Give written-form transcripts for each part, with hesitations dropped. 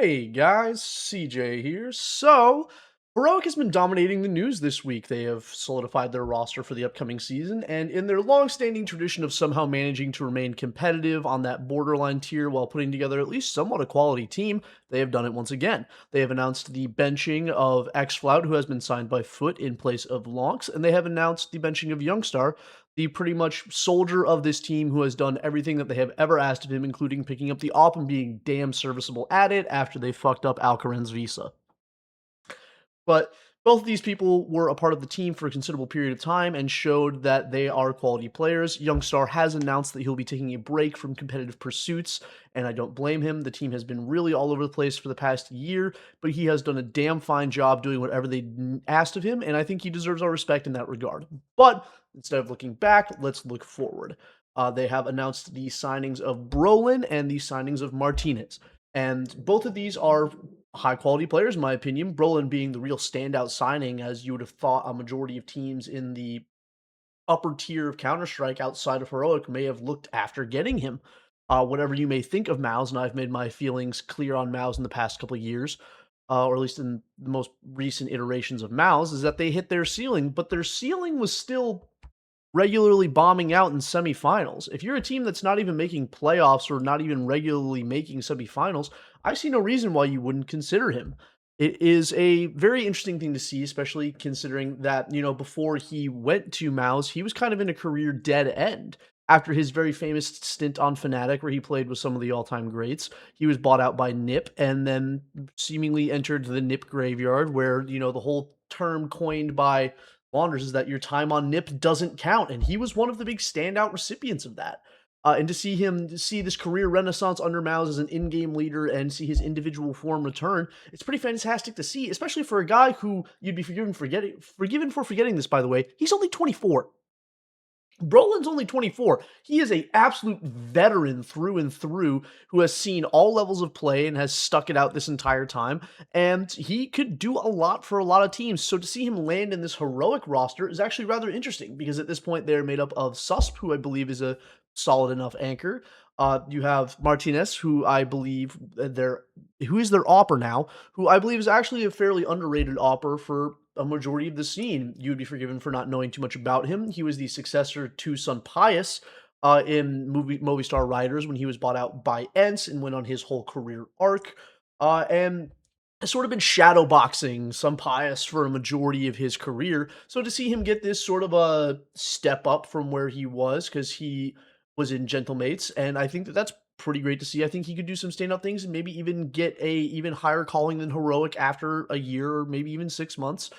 Hey guys, CJ here. Heroic has been dominating the news this week. They have solidified their roster for the upcoming season, and in their long-standing tradition of somehow managing to remain competitive on that borderline tier while putting together at least somewhat a quality team, they have done it once again. They have announced the benching of Xflout, who has been signed by Foot in place of Lonks, and they have announced the benching of Youngstar, the pretty much soldier of this team who has done everything that they have ever asked of him, including picking up the op and being damn serviceable at it after they fucked up Alcaran's visa. But both of these people were a part of the team for a considerable period of time and showed that they are quality players. Youngstar has announced that he'll be taking a break from competitive pursuits, and I don't blame him. The team has been really all over the place for the past year, but he has done a damn fine job doing whatever they asked of him, and I think he deserves our respect in that regard. But instead of looking back, let's look forward. They have announced the signings of Brollan and the signings of Martinez. And both of these are high quality players, in my opinion. Brolin being the real standout signing, as you would have thought a majority of teams in the upper tier of Counterstrike outside of Heroic may have looked after getting him. Whatever you may think of Mouse, and I've made my feelings clear on Mouse in the past couple of years, or at least in the most recent iterations of Mouse, is that they hit their ceiling, but their ceiling was still regularly bombing out in semifinals. If you're a team that's not even making playoffs or not even regularly making semifinals, I see no reason why you wouldn't consider him. It is a very interesting thing to see, especially considering that, before he went to Mouse, he was kind of in a career dead end. After his very famous stint on Fnatic, where he played with some of the all time greats, he was bought out by NIP and then seemingly entered the NIP graveyard, where, the whole term coined by Launders is that your time on NIP doesn't count, and he was one of the big standout recipients of that. And to see this career renaissance under Mouse as an in-game leader and see his individual form return, it's pretty fantastic to see, especially for a guy who you'd be forgiven for forgetting this, by the way. He's only 24. Brollan's only 24. He is a absolute veteran through and through who has seen all levels of play and has stuck it out this entire time. And he could do a lot for a lot of teams. So to see him land in this heroic roster is actually rather interesting because at this point they're made up of Susp, who I believe is a solid enough anchor. You have Martinez, who I believe who is their opper now, who I believe is actually a fairly underrated opper for a majority of the scene. You would be forgiven for not knowing too much about him. He was the successor to Sun Pius in Movistar Riders when he was bought out by Ents and went on his whole career arc. And has sort of been shadow boxing Sun Pius for a majority of his career. So to see him get this sort of a step up from where he was, because he was in Gentlemates, and I think that that's pretty great to see. I think he could do some standout things and maybe even get a even higher calling than Heroic after a year or maybe even 6 months.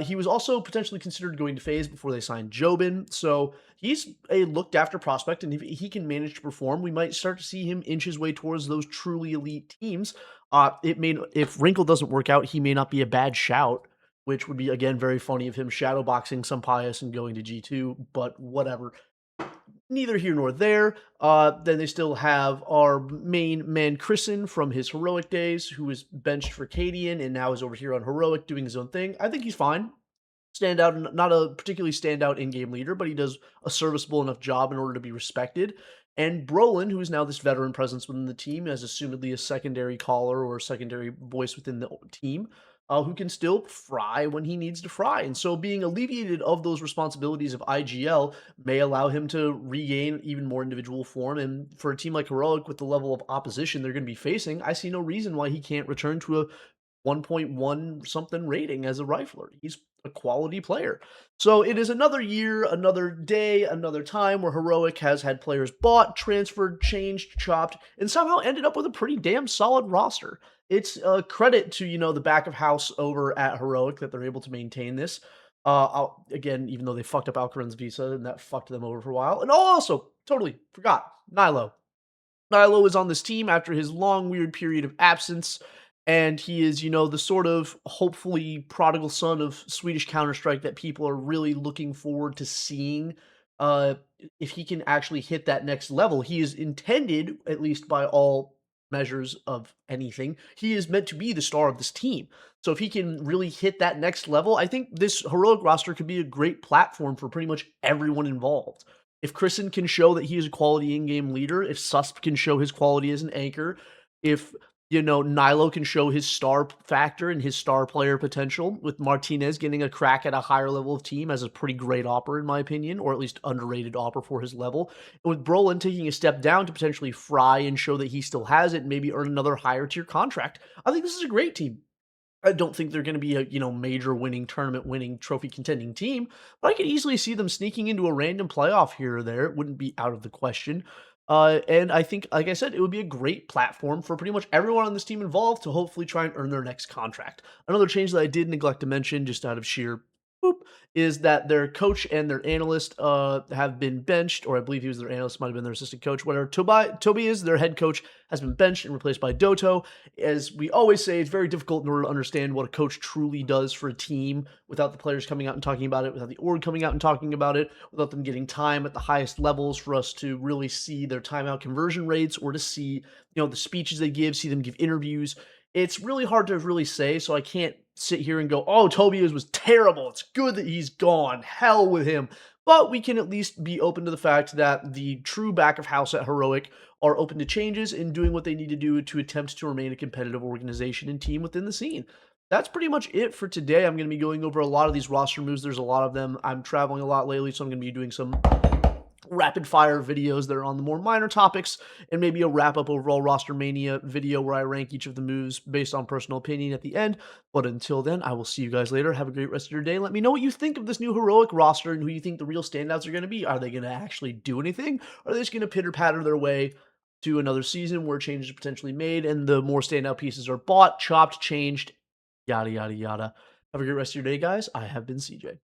He was also potentially considered going to FaZe before they signed Jobin, so he's a looked after prospect, and if he can manage to perform, we might start to see him inch his way towards those truly elite teams. If Wrinkle doesn't work out, he may not be a bad shout, which would be again very funny of him shadowboxing some Pius and going to G2, but whatever. Neither here nor there. Then they still have our main man, Chrisen, from his Heroic days, who was benched for Cadian and now is over here on Heroic doing his own thing. I think he's fine. Standout, not a particularly standout in-game leader, but he does a serviceable enough job in order to be respected. And Brolin, who is now this veteran presence within the team, as assumedly a secondary caller or a secondary voice within the team, who can still fry when he needs to fry. And so being alleviated of those responsibilities of IGL may allow him to regain even more individual form. And for a team like Heroic, with the level of opposition they're going to be facing, I see no reason why he can't return to a 1.1 something rating as a rifler. He's a quality player. So it is another year, another day, another time where Heroic has had players bought, transferred, changed, chopped, and somehow ended up with a pretty damn solid roster. It's a credit to, the back of house over at Heroic that they're able to maintain this. Again, even though they fucked up Alcaran's visa and that fucked them over for a while. And also, totally forgot, Nilo. Nilo is on this team after his long, weird period of absence, and he is, the sort of hopefully prodigal son of Swedish Counter-Strike that people are really looking forward to seeing if he can actually hit that next level. He is intended, at least by all measures of anything, he is meant to be the star of this team. So if he can really hit that next level, I think this Heroic roster could be a great platform for pretty much everyone involved. If Chrisen can show that he is a quality in-game leader, if Susp can show his quality as an anchor, if Nilo can show his star factor and his star player potential, with Martinez getting a crack at a higher level of team as a pretty great opper, in my opinion, or at least underrated opper for his level. And with Brollan taking a step down to potentially fry and show that he still has it and maybe earn another higher tier contract. I think this is a great team. I don't think they're going to be a major winning tournament winning trophy contending team, but I could easily see them sneaking into a random playoff here or there. It wouldn't be out of the question. And I think, like I said, it would be a great platform for pretty much everyone on this team involved to hopefully try and earn their next contract. Another change that I did neglect to mention, just out of sheer boop, is that their coach and their analyst have been benched, or I believe he was their analyst, might have been their assistant coach, whatever. Toby is their head coach, has been benched and replaced by Doto. As we always say, it's very difficult in order to understand what a coach truly does for a team without the players coming out and talking about it, without the org coming out and talking about it, without them getting time at the highest levels for us to really see their timeout conversion rates or to see, the speeches they give, see them give interviews. It's really hard to really say, so I can't sit here and go, "Oh, Tobias was terrible. It's good that he's gone. Hell with him." But we can at least be open to the fact that the true back of house at Heroic are open to changes and doing what they need to do to attempt to remain a competitive organization and team within the scene. That's pretty much it for today. I'm going to be going over a lot of these roster moves. There's a lot of them. I'm traveling a lot lately, so I'm going to be doing some rapid fire videos that are on the more minor topics, and maybe a wrap up overall Rostermania video where I rank each of the moves based on personal opinion at the end. But until then, I will see you guys later. Have a great rest of your day. Let me know what you think of this new Heroic roster and who you think the real standouts are going to be. Are they going to actually do anything? Or are they just going to pitter patter their way to another season where changes are potentially made and the more standout pieces are bought, chopped, changed, yada, yada, yada. Have a great rest of your day, guys. I have been CJ.